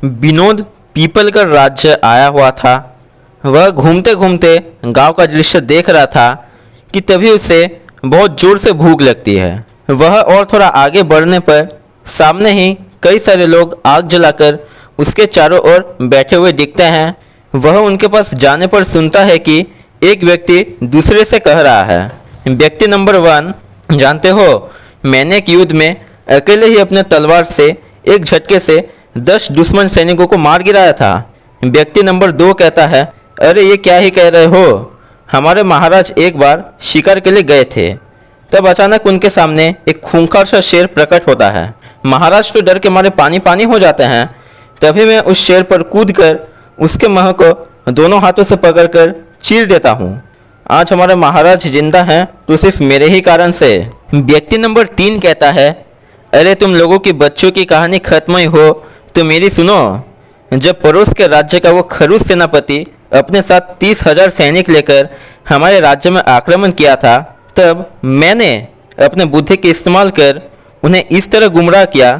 विनोद पीपलगढ़ राज्य आया हुआ था। वह घूमते घूमते गांव का दृश्य देख रहा था कि तभी उसे बहुत जोर से भूख लगती है। वह और थोड़ा आगे बढ़ने पर सामने ही कई सारे लोग आग जलाकर उसके चारों ओर बैठे हुए दिखते हैं। वह उनके पास जाने पर सुनता है कि एक व्यक्ति दूसरे से कह रहा है, व्यक्ति नंबर 1, जानते हो मैंने एक युद्ध में अकेले ही अपने तलवार से एक झटके से 10 दुश्मन सैनिकों को मार गिराया था। व्यक्ति नंबर 2 कहता है, अरे ये क्या ही कह रहे हो, हमारे महाराज एक बार शिकार के लिए गए थे। तब अचानक उनके सामने एक खूंखार सा शेर प्रकट होता है। महाराज तो डर के मारे पानी पानी हो जाते हैं। तभी मैं उस शेर पर कूदकर उसके मुंह को दोनों हाथों से पकड़कर चीर देता हूँ। आज हमारे महाराज जिंदा हैं तो सिर्फ मेरे ही कारण से। व्यक्ति नंबर 3 कहता है, अरे तुम लोगों की बच्चों की कहानी खत्म ही हो तो मेरी सुनो। जब पड़ोस के राज्य का वो खरूस सेनापति अपने साथ 30,000 सैनिक लेकर हमारे राज्य में आक्रमण किया था, तब मैंने अपने बुद्धि के इस्तेमाल कर उन्हें इस तरह गुमराह किया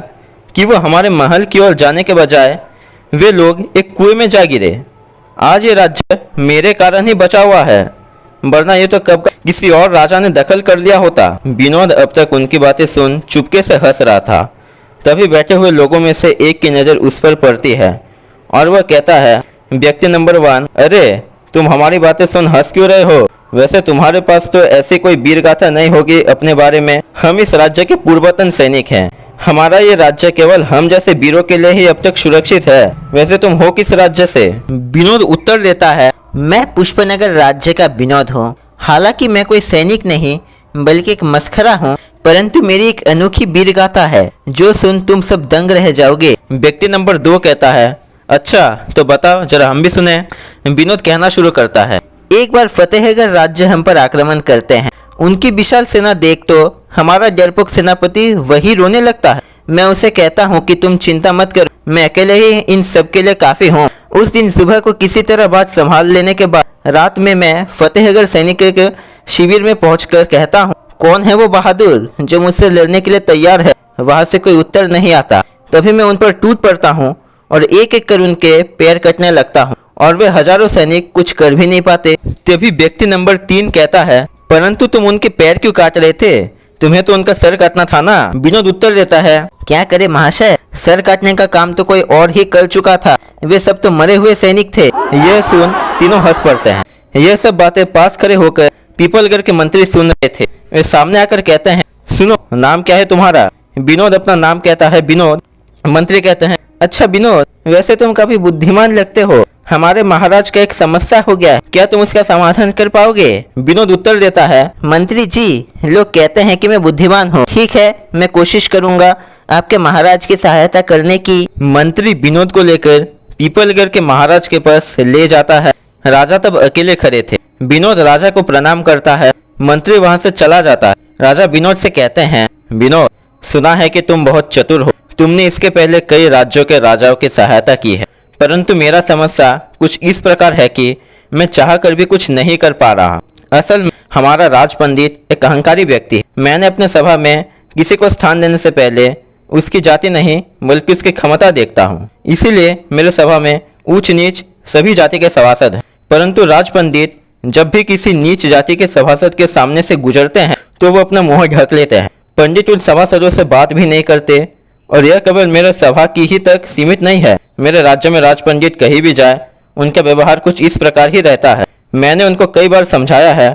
कि वो हमारे महल की ओर जाने के बजाय वे लोग एक कुएं में जा गिरे। आज ये राज्य मेरे कारण ही बचा हुआ है, वरना ये तो कब किसी और राजा ने दखल कर लिया होता। विनोद अब तक उनकी बातें सुन चुपके से हंस रहा था। तभी बैठे हुए लोगों में से एक की नज़र उस पर पड़ती है और वह कहता है, व्यक्ति नंबर 1, अरे तुम हमारी बातें सुन हंस क्यों रहे हो? वैसे तुम्हारे पास तो ऐसी कोई वीर गाथा नहीं होगी अपने बारे में। हम इस राज्य के पूर्वतन सैनिक हैं। हमारा ये राज्य केवल हम जैसे वीरों के लिए ही अब तक सुरक्षित है। वैसे तुम हो किस राज्य से? विनोद उत्तर देता है, मैं पुष्पनगर राज्य का विनोद हूँ। हालांकि मैं कोई सैनिक नहीं बल्कि एक मस्खरा हूँ, परंतु मेरी एक अनोखी वीर गाथा है जो सुन तुम सब दंग रह जाओगे। व्यक्ति नंबर 2 कहता है, अच्छा तो बताओ जरा हम भी सुने। विनोद कहना शुरू करता है, एक बार फतेहगढ़ राज्य हम पर आक्रमण करते हैं। उनकी विशाल सेना देख तो हमारा डरपोक सेनापति वही रोने लगता है। मैं उसे कहता हूँ कि तुम चिंता मत करो, मैं अकेले ही इन सब के लिए काफ़ी हूँ। उस दिन सुबह को किसी तरह बात संभाल लेने के बाद रात में मैं फतेहगढ़ सैनिकों के शिविर में पहुंचकर कहता हूँ, कौन है वो बहादुर जो मुझसे लड़ने के लिए तैयार है? वहाँ से कोई उत्तर नहीं आता। तभी मैं उन पर टूट पड़ता हूँ और एक एक कर उनके पैर कटने लगता हूँ और वे हजारों सैनिक कुछ कर भी नहीं पाते। तभी व्यक्ति नंबर 3 कहता है, परंतु तुम उनके पैर क्यों काट रहे थे? तुम्हें तो उनका सर काटना था ना। विनोद उत्तर देता है, क्या करे महाशय, सर काटने का काम तो कोई और ही कर चुका था। वे सब तो मरे हुए सैनिक थे। यह सुन तीनों हंस पड़ते हैं। यह सब बातें पास खड़े होकर पीपलगढ़ के मंत्री सुन रहे थे। वे सामने आकर कहते हैं, सुनो नाम क्या है तुम्हारा? विनोद अपना नाम कहता है, विनोद। मंत्री कहते हैं, अच्छा विनोद, वैसे तुम काफी बुद्धिमान लगते हो। हमारे महाराज का एक समस्या हो गया है, क्या तुम उसका समाधान कर पाओगे? विनोद उत्तर देता है, मंत्री जी, लोग कहते हैं कि मैं बुद्धिमान हूँ। ठीक है, मैं कोशिश करूंगा आपके महाराज की सहायता करने की। मंत्री विनोद को लेकर पीपलगढ़ के महाराज के पास ले जाता है। राजा तब अकेले खड़े थे। विनोद राजा को प्रणाम करता है। मंत्री वहां से चला जाता है। राजा विनोद से कहते हैं, विनोद, सुना है कि तुम बहुत चतुर हो। तुमने इसके पहले कई राज्यों के राजाओं की सहायता की है, परंतु मेरा समस्या कुछ इस प्रकार है कि मैं चाह कर भी कुछ नहीं कर पा रहा। असल में हमारा राज पंडित एक अहंकारी व्यक्ति है। मैंने अपने सभा में किसी को स्थान देने से पहले उसकी जाति नहीं बल्कि उसकी क्षमता देखता हूँ। इसीलिए मेरे सभा में ऊंच नीच सभी जाति के सभासद हैं, परंतु राज पंडित जब भी किसी नीच जाति के सभासद के सामने से गुजरते हैं तो वो अपना मुंह ढक लेते हैं। पंडित उन सभासदों से बात भी नहीं करते और यह केवल मेरे सभा की ही तक सीमित नहीं है। मेरे राज्य में राज पंडित कहीं भी जाए उनका व्यवहार कुछ इस प्रकार ही रहता है। मैंने उनको कई बार समझाया है,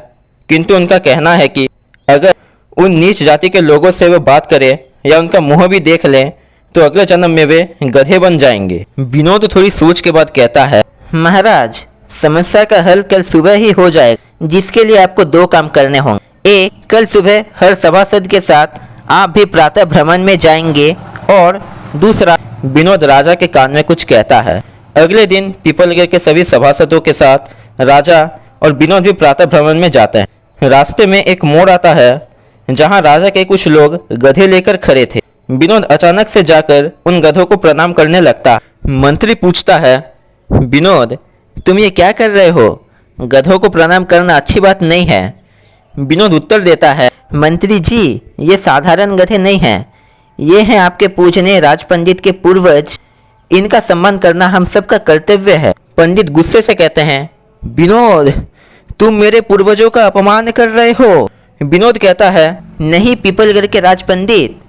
किंतु उनका कहना है कि अगर उन नीच जाति के लोगों से वो बात करे या उनका मुंह भी देख लें तो अगले जन्म में वे गधे बन जाएंगे। विनोद थोड़ी सोच के बाद कहता है, महाराज, समस्या का हल कल सुबह ही हो जाएगा, जिसके लिए आपको 2 काम करने होंगे। एक, कल सुबह हर सभासद के साथ आप भी प्रातः भ्रमण में जाएंगे और दूसरा, विनोद राजा के कान में कुछ कहता है। अगले दिन पीपलगढ़ के सभी सभासदों के साथ राजा और विनोद भी प्रातः भ्रमण में जाते हैं। रास्ते में एक मोड़ आता है जहां राजा के कुछ लोग गधे लेकर खड़े थे। विनोद अचानक से जाकर उन गधों को प्रणाम करने लगता। मंत्री पूछता है, विनोद, तुम ये क्या कर रहे हो? गधों को प्रणाम करना अच्छी बात नहीं है। विनोद उत्तर देता है, मंत्री जी, ये साधारण गधे नहीं हैं, ये हैं आपके पूजनीय राजपंडित के पूर्वज इनका सम्मान करना हम सबका कर्तव्य है। पंडित गुस्से से कहते हैं, विनोद, तुम मेरे पूर्वजों का अपमान कर रहे हो। विनोद कहता है, नहीं पीपलगढ़ के राज पंडित,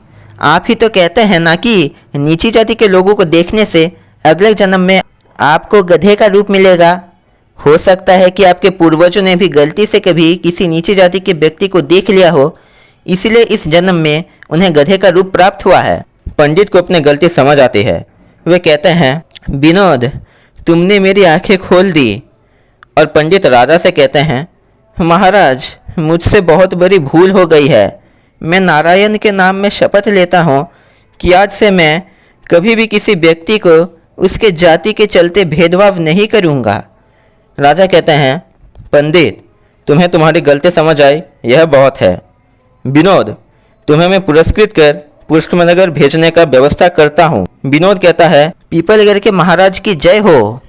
आप ही तो कहते हैं ना कि नीची जाति के लोगों को देखने से अगले जन्म में आपको गधे का रूप मिलेगा। हो सकता है कि आपके पूर्वजों ने भी गलती से कभी किसी नीची जाति के व्यक्ति को देख लिया हो, इसलिए इस जन्म में उन्हें गधे का रूप प्राप्त हुआ है। पंडित को अपनी गलती समझ आती है। वे कहते हैं, विनोद, तुमने मेरी आंखें खोल दी। और पंडित राजा से कहते हैं, महाराज, मुझसे बहुत बड़ी भूल हो गई है। मैं नारायण के नाम में शपथ लेता हूँ कि आज से मैं कभी भी किसी व्यक्ति को उसके जाति के चलते भेदभाव नहीं करूँगा। राजा कहते हैं, पंडित, तुम्हें तुम्हारी गलती समझ आई, यह बहुत है। विनोद, तुम्हें मैं पुरस्कृत कर पुष्पनगर भेजने का व्यवस्था करता हूँ। विनोद कहता है, पीपलगढ़ के महाराज की जय हो।